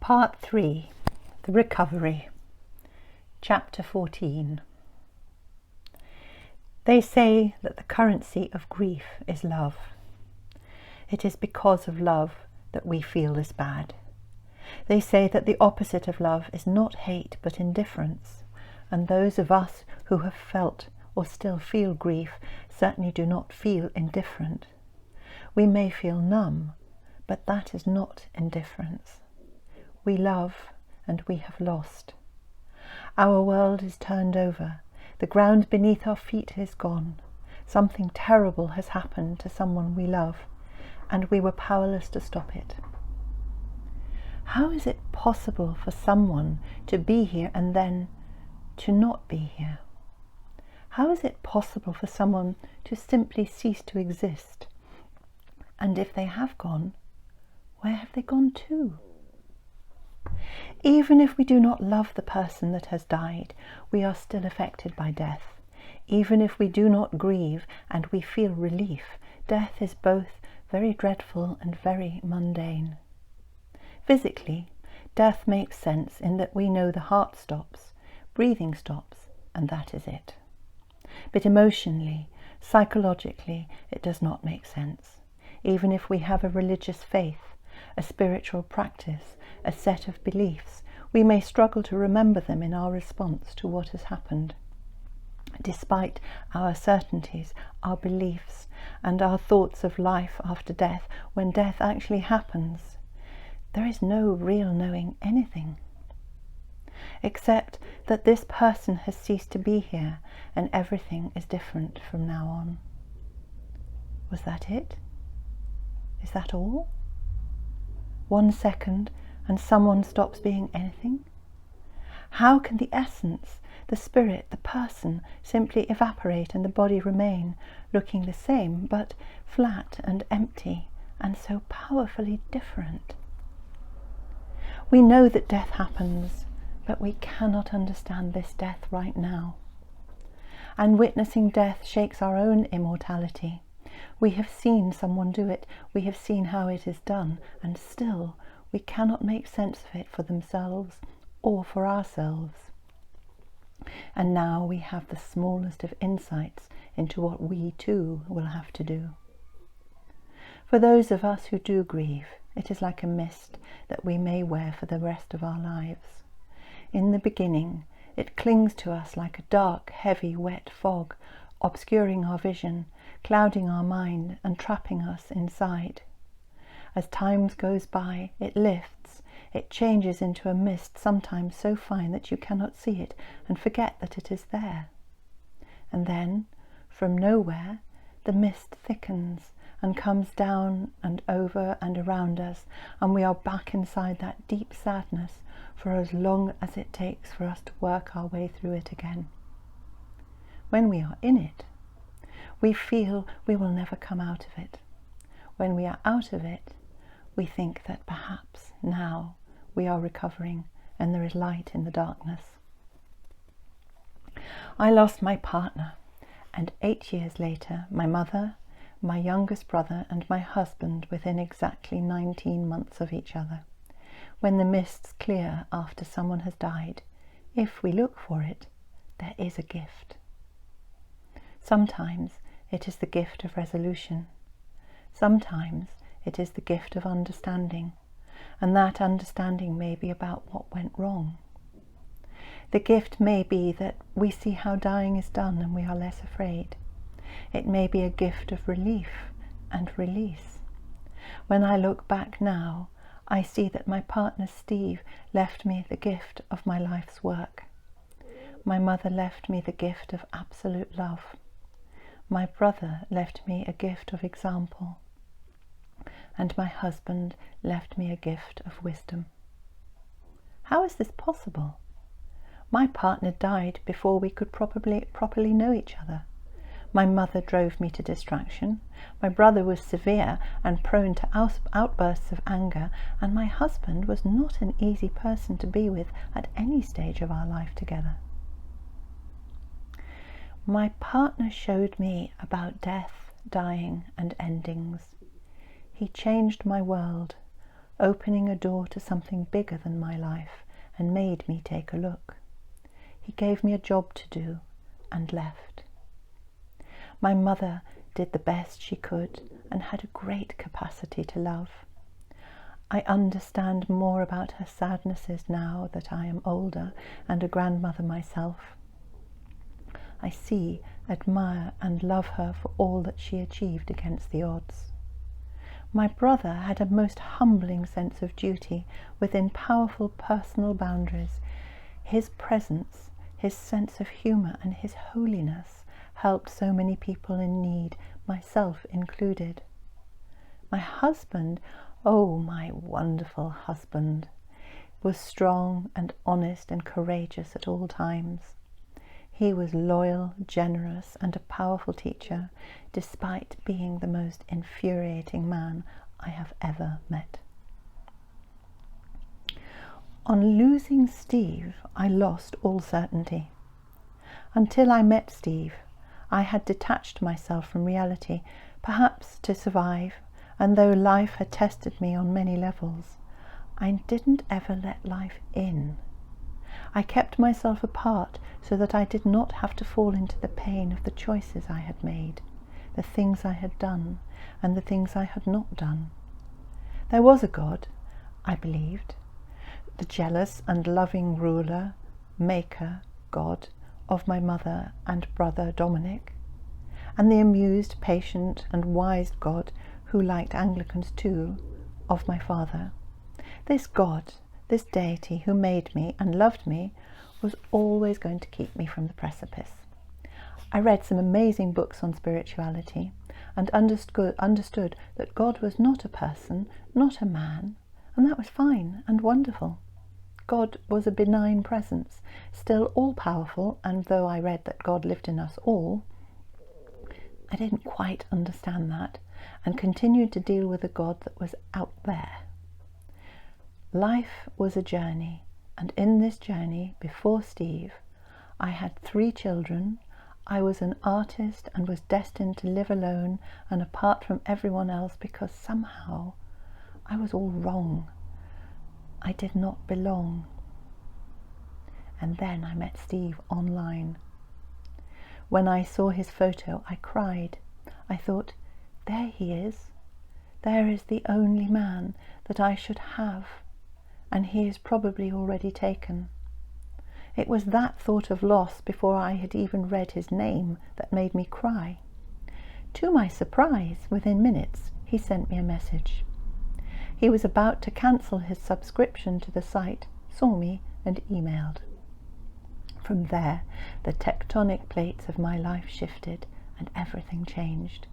Part 3. The Recovery. Chapter 14. They say that the currency of grief is love. It is because of love that we feel this bad. They say that the opposite of love is not hate but indifference, and those of us who have felt or still feel grief certainly do not feel indifferent. We may feel numb, but that is not indifference. We love and we have lost. Our world is turned over. The ground beneath our feet is gone. Something terrible has happened to someone we love, and we were powerless to stop it. How is it possible for someone to be here and then to not be here? How is it possible for someone to simply cease to exist? And if they have gone, where have they gone to? Even if we do not love the person that has died, we are still affected by death. Even if we do not grieve and we feel relief, death is both very dreadful and very mundane. Physically, death makes sense in that we know the heart stops, breathing stops, and that is it. But emotionally, psychologically, it does not make sense. Even if we have a religious faith, a spiritual practice, a set of beliefs, we may struggle to remember them in our response to what has happened. Despite our certainties, our beliefs, and our thoughts of life after death, when death actually happens, there is no real knowing anything, except that this person has ceased to be here and everything is different from now on. Was that it? Is that all? 1 second and someone stops being anything? How can the essence, the spirit, the person simply evaporate and the body remain, looking the same but flat and empty and so powerfully different? We know that death happens, but we cannot understand this death right now. And witnessing death shakes our own immortality. We have seen someone do it, we have seen how it is done, and still we cannot make sense of it for themselves or for ourselves. And now we have the smallest of insights into what we too will have to do. For those of us who do grieve, it is like a mist that we may wear for the rest of our lives. In the beginning, it clings to us like a dark, heavy, wet fog, obscuring our vision, clouding our mind and trapping us inside. As time goes by, it lifts, it changes into a mist, sometimes so fine that you cannot see it and forget that it is there. And then, from nowhere, the mist thickens and comes down and over and around us, and we are back inside that deep sadness for as long as it takes for us to work our way through it again. When we are in it, we feel we will never come out of it. When we are out of it, we think that perhaps now we are recovering and there is light in the darkness. I lost my partner, and 8 years later, my mother, my youngest brother, and my husband within exactly 19 months of each other. When the mists clear after someone has died, if we look for it, there is a gift. Sometimes it is the gift of resolution. Sometimes it is the gift of understanding, and that understanding may be about what went wrong. The gift may be that we see how dying is done and we are less afraid. It may be a gift of relief and release. When I look back now, I see that my partner Steve left me the gift of my life's work. My mother left me the gift of absolute love. My brother left me a gift of example, and my husband left me a gift of wisdom. How is this possible? My partner died before we could properly know each other. My mother drove me to distraction. My brother was severe and prone to outbursts of anger, and my husband was not an easy person to be with at any stage of our life together. My partner showed me about death, dying, and endings. He changed my world, opening a door to something bigger than my life, and made me take a look. He gave me a job to do and left. My mother did the best she could and had a great capacity to love. I understand more about her sadnesses now that I am older and a grandmother myself. I see, admire and love her for all that she achieved against the odds. My brother had a most humbling sense of duty within powerful personal boundaries. His presence, his sense of humour and his holiness helped so many people in need, myself included. My husband, oh my wonderful husband, was strong and honest and courageous at all times. He was loyal, generous and a powerful teacher, despite being the most infuriating man I have ever met. On losing Steve, I lost all certainty. Until I met Steve, I had detached myself from reality, perhaps to survive, and though life had tested me on many levels, I didn't ever let life in. I kept myself apart so that I did not have to fall into the pain of the choices I had made, the things I had done, and the things I had not done. There was a God, I believed, the jealous and loving ruler, maker, God of my mother and brother Dominic, and the amused, patient and wise God who liked Anglicans too, of my father. This God, this deity who made me and loved me, was always going to keep me from the precipice. I read some amazing books on spirituality and understood that God was not a person, not a man, and that was fine and wonderful. God was a benign presence, still all-powerful, and though I read that God lived in us all, I didn't quite understand that and continued to deal with a God that was out there. Life was a journey, and in this journey, before Steve, I had 3 children. I was an artist and was destined to live alone and apart from everyone else because somehow I was all wrong. I did not belong. And then I met Steve online. When I saw his photo, I cried. I thought, there he is. There is the only man that I should have, and he is probably already taken. It was that thought of loss before I had even read his name that made me cry. To my surprise, within minutes, he sent me a message. He was about to cancel his subscription to the site, saw me, and emailed. From there, the tectonic plates of my life shifted and everything changed.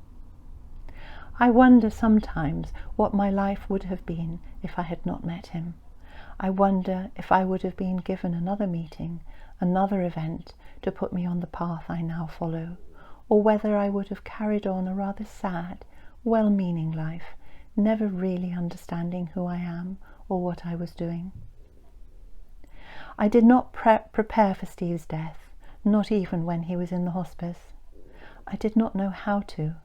I wonder sometimes what my life would have been if I had not met him. I wonder if I would have been given another meeting, another event to put me on the path I now follow, or whether I would have carried on a rather sad, well-meaning life, never really understanding who I am or what I was doing. I did not prepare for Steve's death, not even when he was in the hospice. I did not know how to.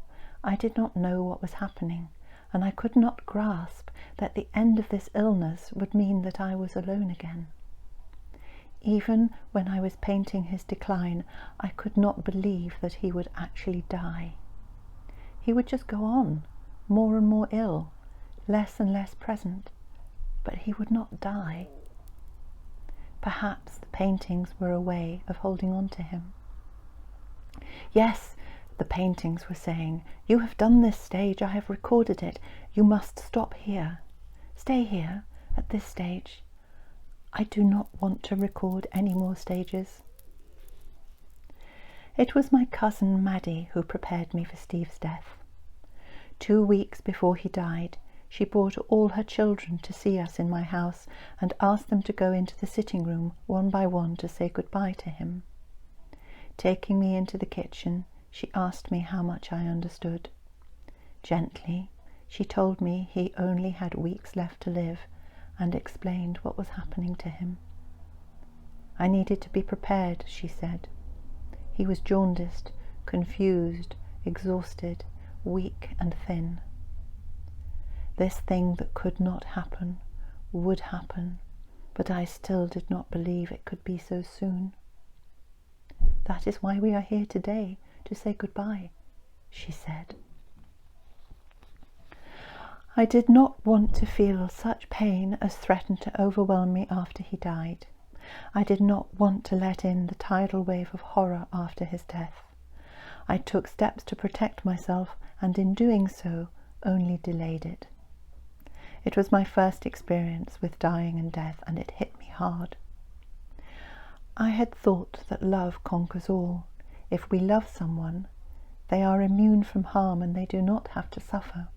I did not know what was happening, and I could not grasp that the end of this illness would mean that I was alone again. Even when I was painting his decline, I could not believe that he would actually die. He would just go on, more and more ill, less and less present, but he would not die. Perhaps the paintings were a way of holding on to him. Yes, the paintings were saying, "You have done this stage, I have recorded it. You must stop here. Stay here, at this stage. I do not want to record any more stages." It was my cousin Maddie who prepared me for Steve's death. 2 weeks before he died, she brought all her children to see us in my house and asked them to go into the sitting room one by one to say goodbye to him. Taking me into the kitchen, she asked me how much I understood. Gently, she told me he only had weeks left to live and explained what was happening to him. I needed to be prepared, she said. He was jaundiced, confused, exhausted, weak and thin. This thing that could not happen would happen, but I still did not believe it could be so soon. That is why we are here today, to say goodbye, she said. I did not want to feel such pain as threatened to overwhelm me after he died. I did not want to let in the tidal wave of horror after his death. I took steps to protect myself, and in doing so, only delayed it. It was my first experience with dying and death, and it hit me hard. I had thought that love conquers all. If we love someone, they are immune from harm and they do not have to suffer.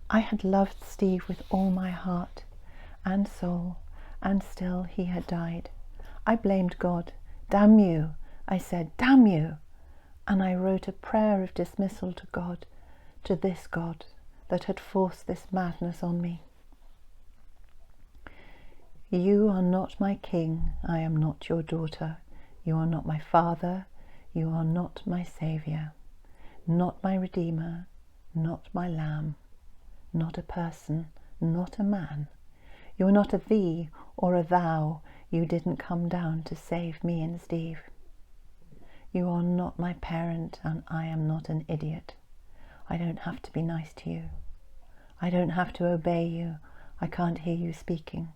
I had loved Steve with all my heart and soul, and still he had died. I blamed God. Damn you, I said, damn you. And I wrote a prayer of dismissal to God, to this God that had forced this madness on me. You are not my king, I am not your daughter. You are not my father, you are not my saviour, not my redeemer, not my lamb, not a person, not a man. You are not a thee or a thou. You didn't come down to save me and Steve. You are not my parent, and I am not an idiot. I don't have to be nice to you. I don't have to obey you. I can't hear you speaking.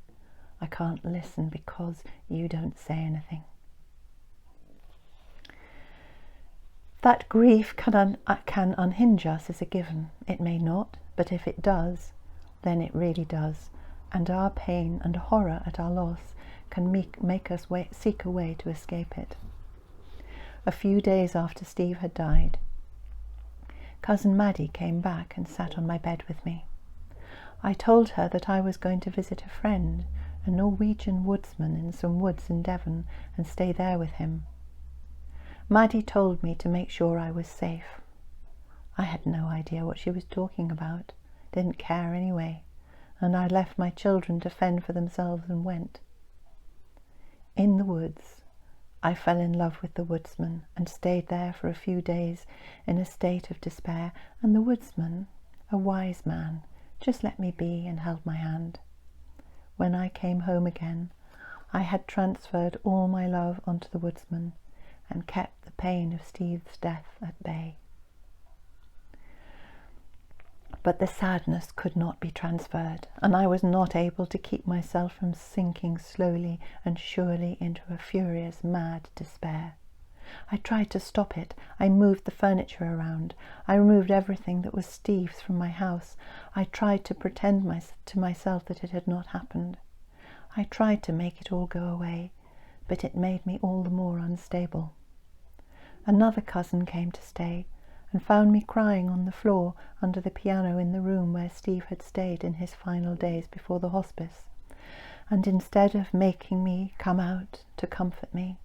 I can't listen because you don't say anything. That grief can unhinge us is a given. It may not, but if it does, then it really does. And our pain and horror at our loss can make us seek a way to escape it. A few days after Steve had died, Cousin Maddie came back and sat on my bed with me. I told her that I was going to visit a friend, a Norwegian woodsman in some woods in Devon, and stay there with him. Maddie told me to make sure I was safe. I had no idea what she was talking about, didn't care anyway, and I left my children to fend for themselves and went. In the woods, I fell in love with the woodsman and stayed there for a few days in a state of despair, and the woodsman, a wise man, just let me be and held my hand. When I came home again, I had transferred all my love onto the woodsman and kept the pain of Steve's death at bay. But the sadness could not be transferred, and I was not able to keep myself from sinking slowly and surely into a furious, mad despair. I tried to stop it. I moved the furniture around. I removed everything that was Steve's from my house. I tried to pretend to myself that it had not happened. I tried to make it all go away, but it made me all the more unstable. Another cousin came to stay and found me crying on the floor under the piano in the room where Steve had stayed in his final days before the hospice, and instead of making me come out to comfort me,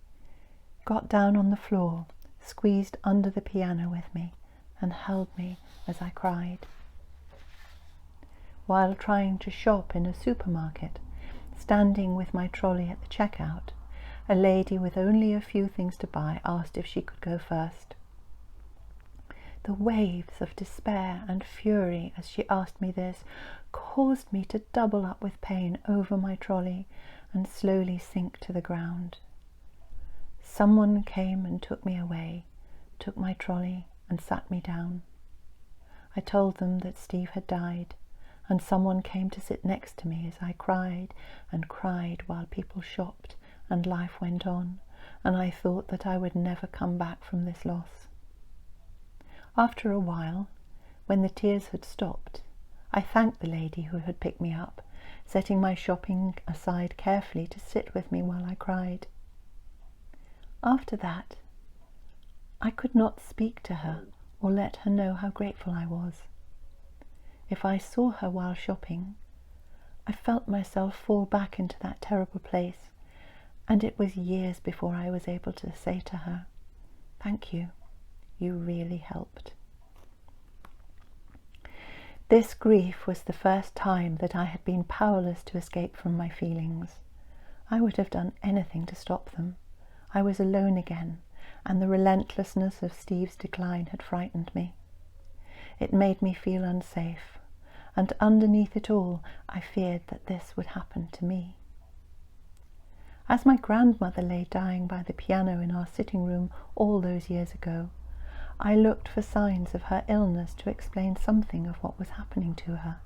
got down on the floor, squeezed under the piano with me, and held me as I cried. While trying to shop in a supermarket, standing with my trolley at the checkout, a lady with only a few things to buy asked if she could go first. The waves of despair and fury as she asked me this caused me to double up with pain over my trolley and slowly sink to the ground. Someone came and took me away, took my trolley and sat me down. I told them that Steve had died, and someone came to sit next to me as I cried and cried while people shopped and life went on, and I thought that I would never come back from this loss. After a while, when the tears had stopped, I thanked the lady who had picked me up, setting my shopping aside carefully to sit with me while I cried. After that, I could not speak to her or let her know how grateful I was. If I saw her while shopping, I felt myself fall back into that terrible place, and it was years before I was able to say to her, "Thank you, you really helped." This grief was the first time that I had been powerless to escape from my feelings. I would have done anything to stop them. I was alone again, and the relentlessness of Steve's decline had frightened me. It made me feel unsafe, and underneath it all I feared that this would happen to me. As my grandmother lay dying by the piano in our sitting room all those years ago, I looked for signs of her illness to explain something of what was happening to her.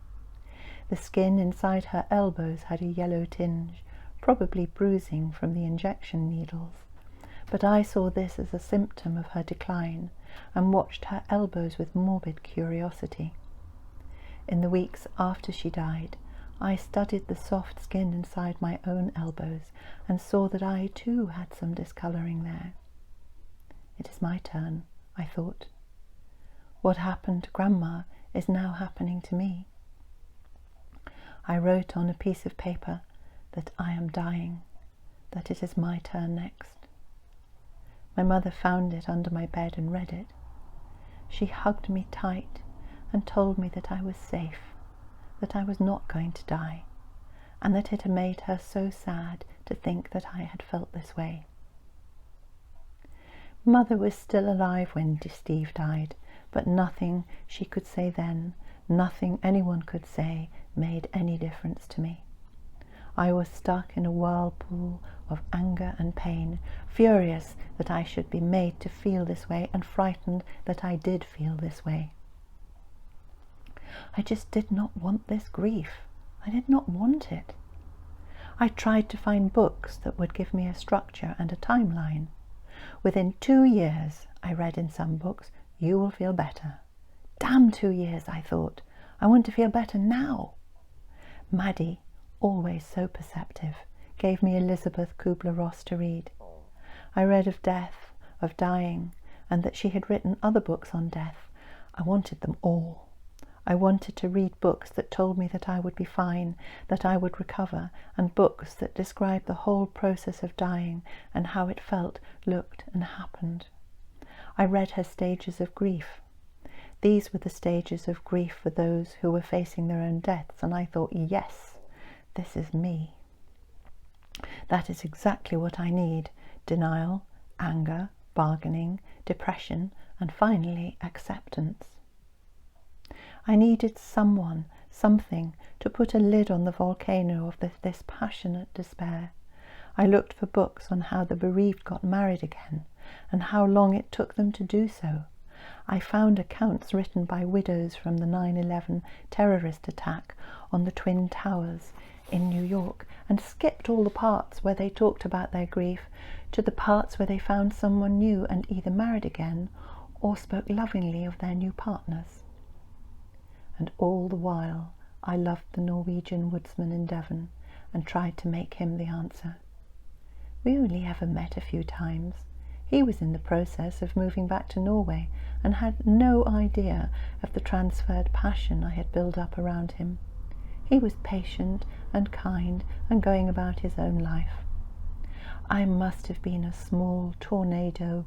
The skin inside her elbows had a yellow tinge, probably bruising from the injection needles, but I saw this as a symptom of her decline and watched her elbows with morbid curiosity. In the weeks after she died, I studied the soft skin inside my own elbows and saw that I too had some discolouring there. It is my turn, I thought. What happened to Grandma is now happening to me. I wrote on a piece of paper that I am dying, that it is my turn next. My mother found it under my bed and read it. She hugged me tight and told me that I was safe, that I was not going to die, and that it had made her so sad to think that I had felt this way. Mother was still alive when Steve died, but nothing she could say then, nothing anyone could say, made any difference to me. I was stuck in a whirlpool of anger and pain, furious that I should be made to feel this way and frightened that I did feel this way. I just did not want this grief. I did not want it. I tried to find books that would give me a structure and a timeline. Within 2 years, I read in some books, you will feel better. Damn 2 years, I thought. I want to feel better now. Maddie, always so perceptive, gave me Elizabeth Kubler-Ross to read. I read of death, of dying, and that she had written other books on death. I wanted them all. I wanted to read books that told me that I would be fine, that I would recover, and books that described the whole process of dying and how it felt, looked, and happened. I read her stages of grief. These were the stages of grief for those who were facing their own deaths, and I thought, yes, this is me. That is exactly what I need: denial, anger, bargaining, depression, and finally acceptance. I needed someone, something, to put a lid on the volcano of this passionate despair. I looked for books on how the bereaved got married again, and how long it took them to do so. I found accounts written by widows from the 9/11 terrorist attack on the Twin Towers in New York, and skipped all the parts where they talked about their grief to the parts where they found someone new and either married again or spoke lovingly of their new partners. And all the while I loved the Norwegian woodsman in Devon and tried to make him the answer. We only ever met a few times. He was in the process of moving back to Norway and had no idea of the transferred passion I had built up around him. He was patient and kind and going about his own life. I must have been a small tornado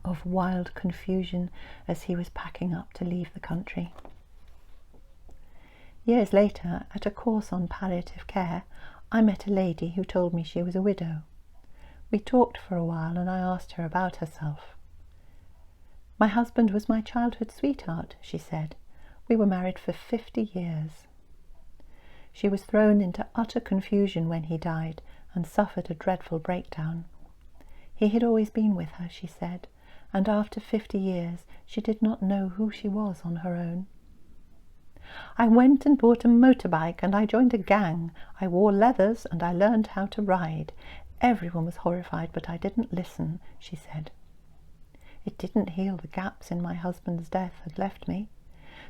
of wild confusion as he was packing up to leave the country. Years later, at a course on palliative care, I met a lady who told me she was a widow. We talked for a while and I asked her about herself. My husband was my childhood sweetheart, she said. We were married for 50 years. She was thrown into utter confusion when he died and suffered a dreadful breakdown. He had always been with her, she said, and after 50 years she did not know who she was on her own. I went and bought a motorbike and I joined a gang. I wore leathers and I learned how to ride. Everyone was horrified, but I didn't listen, she said. It didn't heal the gaps in my husband's death had left me,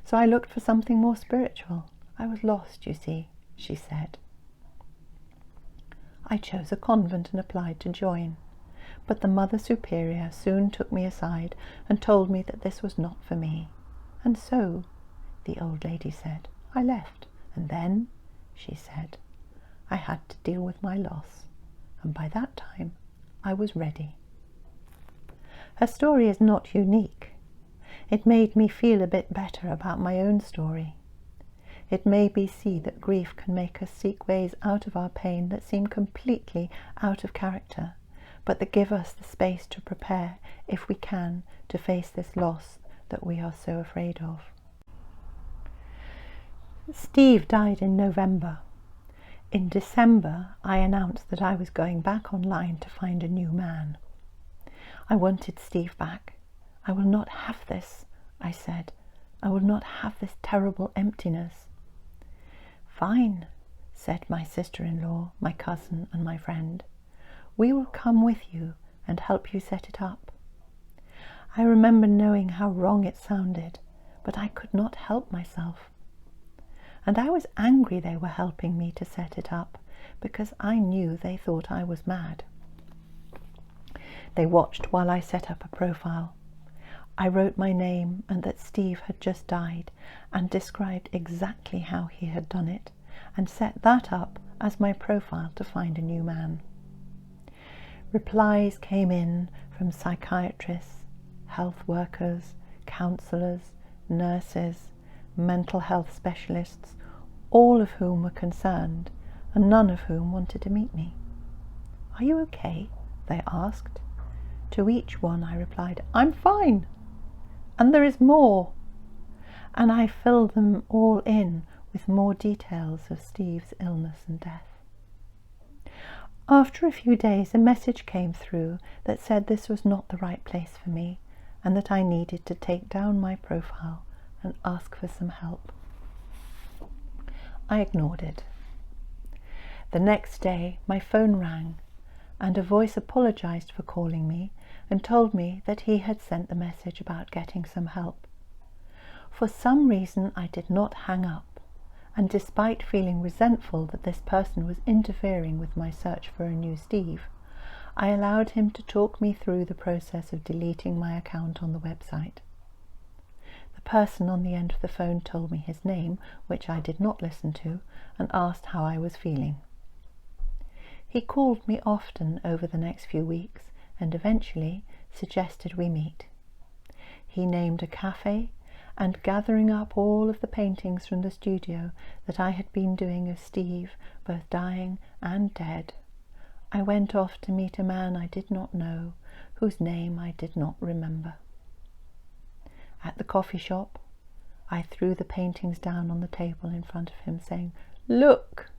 so I looked for something more spiritual. I was lost, you see, she said. I chose a convent and applied to join, but the Mother Superior soon took me aside and told me that this was not for me. And so, the old lady said, I left, and then, she said, I had to deal with my loss, and by that time I was ready. Her story is not unique. It made me feel a bit better about my own story. It made me see that grief can make us seek ways out of our pain that seem completely out of character, but that give us the space to prepare, if we can, to face this loss that we are so afraid of. Steve died in November. In December, I announced that I was going back online to find a new man. I wanted Steve back. I will not have this, I said. I will not have this terrible emptiness. Fine, said my sister-in-law, my cousin, and my friend. We will come with you and help you set it up. I remember knowing how wrong it sounded, but I could not help myself. And I was angry they were helping me to set it up, because I knew they thought I was mad. They watched while I set up a profile. I wrote my name and that Steve had just died, and described exactly how he had done it, and set that up as my profile to find a new man. Replies came in from psychiatrists, health workers, counsellors, nurses, mental health specialists, all of whom were concerned, and none of whom wanted to meet me. "Are you okay?" they asked. To each one I replied, "I'm fine, and there is more." And I filled them all in with more details of Steve's illness and death. After a few days, a message came through that said this was not the right place for me, and that I needed to take down my profile and ask for some help. I ignored it. The next day, my phone rang, and a voice apologized for calling me and told me that he had sent the message about getting some help. For some reason, I did not hang up, and despite feeling resentful that this person was interfering with my search for a new Steve, I allowed him to talk me through the process of deleting my account on the website. The person on the end of the phone told me his name, which I did not listen to, and asked how I was feeling. He called me often over the next few weeks and eventually suggested we meet. He named a cafe, and gathering up all of the paintings from the studio that I had been doing of Steve, both dying and dead, I went off to meet a man I did not know, whose name I did not remember. At the coffee shop, I threw the paintings down on the table in front of him, saying, "Look!"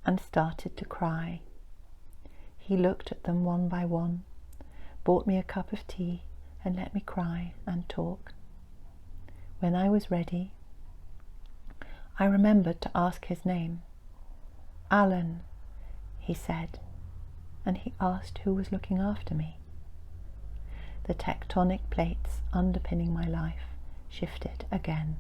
and started to cry. He looked at them one by one, bought me a cup of tea, and let me cry and talk. When I was ready, I remembered to ask his name. "Alan," he said, and he asked who was looking after me. The tectonic plates underpinning my life shifted again.